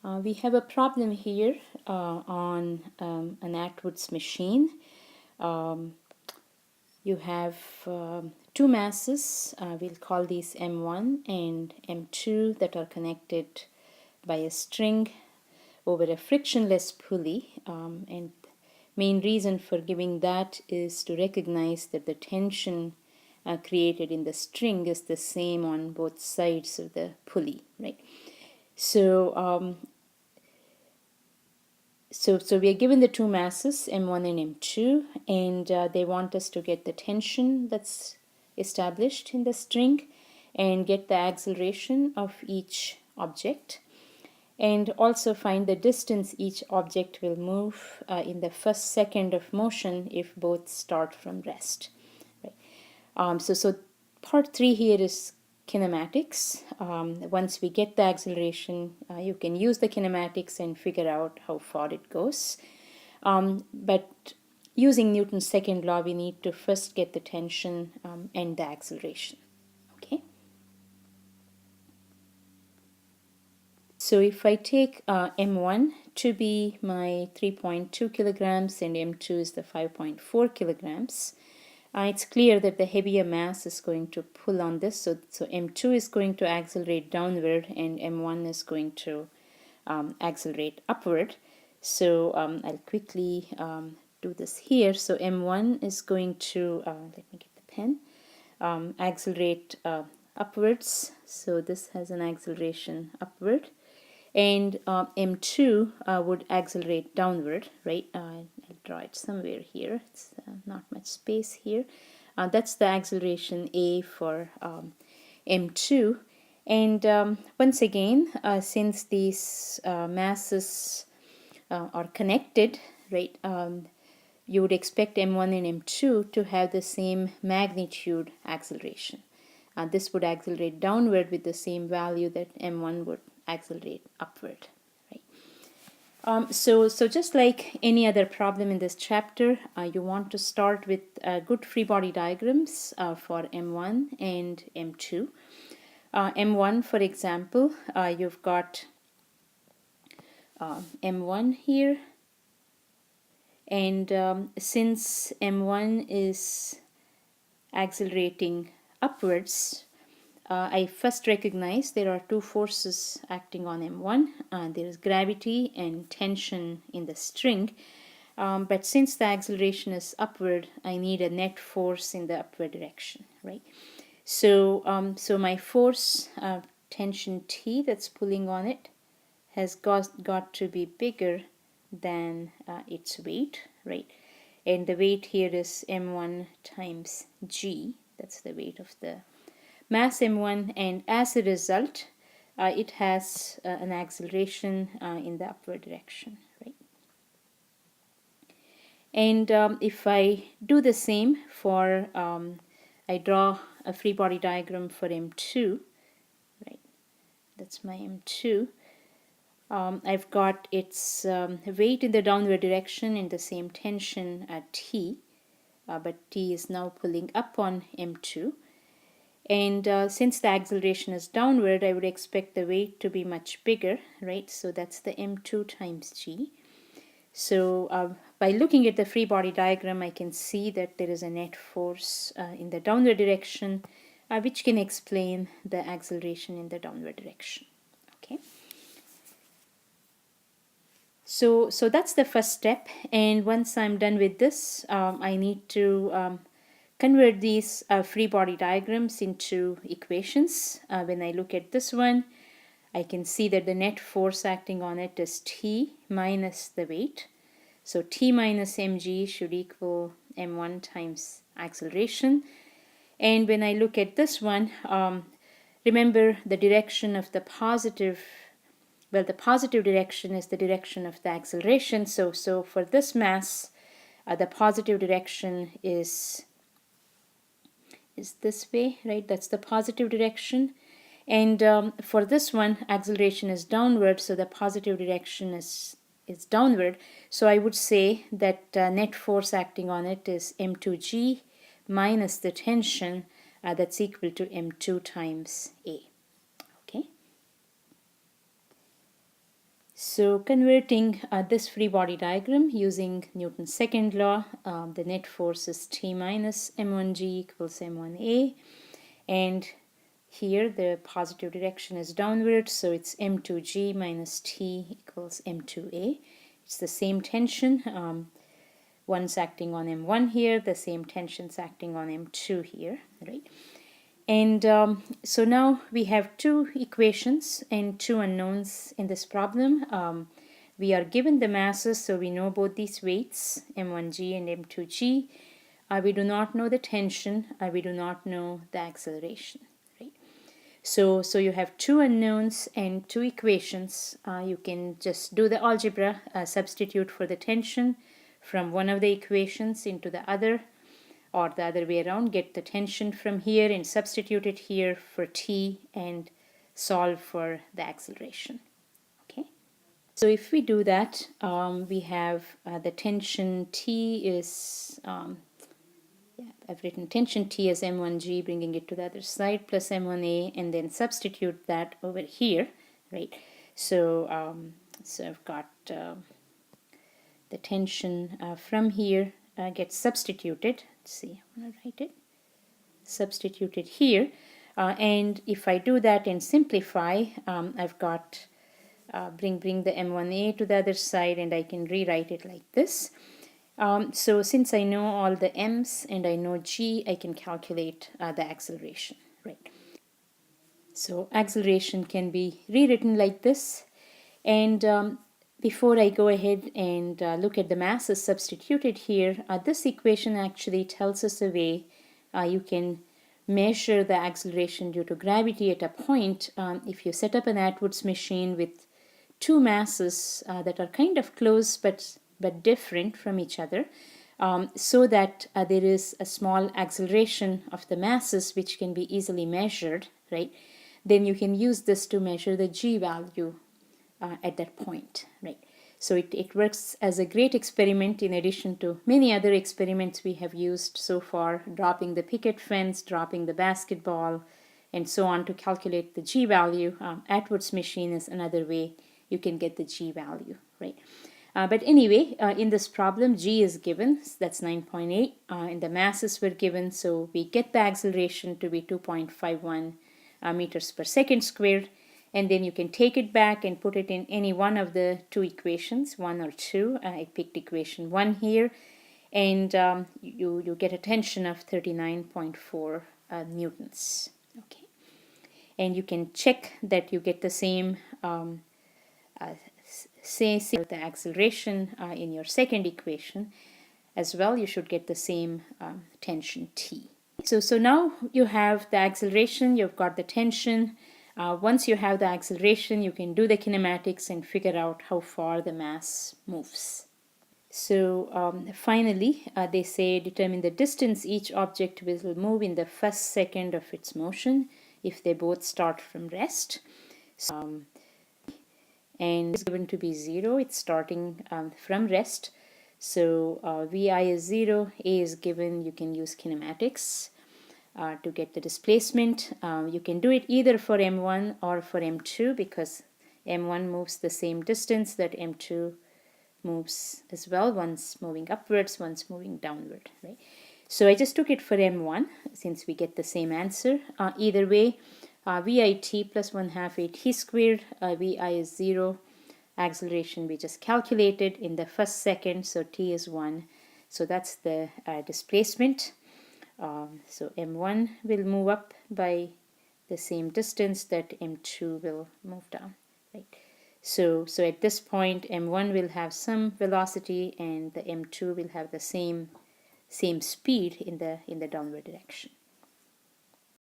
We have a problem here on an Atwood's machine. Um, you have two masses, we'll call these M1 and M2, that are connected by a string over a frictionless pulley, and main reason for giving that is to recognize that the tension created in the string is the same on both sides of the pulley, right? So we are given the two masses, M1 and M2, and they want us to get the tension that's established in the string and get the acceleration of each object, and also find the distance each object will move in the first second of motion if both start from rest. Right? So part 3 here is kinematics. Once we get the acceleration, you can use the kinematics and figure out how far it goes. But using Newton's second law, we need to first get the tension and the acceleration. Okay. So if I take M1 to be my 3.2 kilograms and M2 is the 5.4 kilograms, it's clear that the heavier mass is going to pull on this. So M2 is going to accelerate downward and M1 is going to accelerate upward. So I'll quickly do this here. So M1 is going to, let me get the pen, accelerate upwards. So this has an acceleration upward. And M2 would accelerate downward, right? I'll draw it somewhere here. It's not much space here. That's the acceleration A for M2. And once again, since these masses are connected, right, you would expect M1 and M2 to have the same magnitude acceleration. This would accelerate downward with the same value that M1 would accelerate upward. Right? So just like any other problem in this chapter, you want to start with good free body diagrams for M1 and M2. M1, for example, you've got M1 here, and since M1 is accelerating upwards, I first recognize there are two forces acting on M1. There is gravity and tension in the string. But since the acceleration is upward, I need a net force in the upward direction, right? So my force, tension T, that's pulling on it, has got to be bigger than its weight, right? And the weight here is M1 times G. That's the weight of the mass M1, and as a result, it has an acceleration in the upward direction, right? And if I do the same for, I draw a free body diagram for M2, right? That's my M2. I've got its weight in the downward direction in the same tension at T, but T is now pulling up on M2. And since the acceleration is downward, I would expect the weight to be much bigger, right? So that's the M2 times G. So by looking at the free body diagram, I can see that there is a net force in the downward direction, which can explain the acceleration in the downward direction. Okay. So that's the first step. And once I'm done with this, I need to convert these free body diagrams into equations. When I look at this one, I can see that the net force acting on it is T minus the weight. So T minus mg should equal m1 times acceleration. And when I look at this one, remember the direction of the positive, well, the positive direction is the direction of the acceleration. So for this mass, the positive direction is this way, right? That's the positive direction. And for this one, acceleration is downward, so the positive direction is downward. So I would say that net force acting on it is m2g minus the tension, that's equal to m2 times a. Okay. So converting this free body diagram using Newton's second law, the net force is T minus m1g equals m1a, and here the positive direction is downward, so it's m2g minus T equals m2a. It's the same tension. One's acting on m1 here, the same tension's acting on m2 here, right? And so now we have two equations and two unknowns in this problem. We are given the masses, so we know both these weights, m1g and m2g. We do not know the tension. We do not know the acceleration. Right? So you have two unknowns and two equations. You can just do the algebra, substitute for the tension from one of the equations into the other, or the other way around, get the tension from here and substitute it here for T and solve for the acceleration. Okay. So if we do that, we have the tension T is, I've written tension T as m1g, bringing it to the other side, plus m1a, and then substitute that over here, right? So, so I've got the tension from here gets substituted. Let's see, I'm going to write it. Substituted here. And if I do that and simplify, I've got bring the m1a to the other side, and I can rewrite it like this. So since I know all the m's and I know g, I can calculate the acceleration, right? So acceleration can be rewritten like this. And before I go ahead and look at the masses substituted here, this equation actually tells us a way you can measure the acceleration due to gravity at a point. If you set up an Atwood's machine with two masses that are kind of close but different from each other, so that there is a small acceleration of the masses which can be easily measured, right? Then you can use this to measure the g value at that point, right? So it works as a great experiment in addition to many other experiments we have used so far, dropping the picket fence, dropping the basketball, and so on to calculate the g value. Atwood's machine is another way you can get the g value, right? But anyway, in this problem, g is given, that's 9.8, and the masses were given, so we get the acceleration to be 2.51 meters per second squared. And then you can take it back and put it in any one of the two equations, one or two. I picked equation 1 here, and you get a tension of 39.4 newtons. Okay, and you can check that you get the same say the acceleration in your second equation as well. You should get the same tension T. So now you have the acceleration, you've got the tension. Once you have the acceleration, you can do the kinematics and figure out how far the mass moves. So finally, they say determine the distance each object will move in the first second of its motion if they both start from rest. And it's given to be 0, it's starting from rest. So Vi is 0, A is given, you can use kinematics to get the displacement. You can do it either for m1 or for m2 because m1 moves the same distance that m2 moves as well. One's moving upwards, one's moving downward, right? So I just took it for m1 since we get the same answer. Either way, VIT plus 1/2 AT squared, Vi is 0. Acceleration we just calculated in the first second, so T is 1. So that's the displacement. So m1 will move up by the same distance that m2 will move down, right? So at this point m1 will have some velocity and the m2 will have the same speed in the downward direction.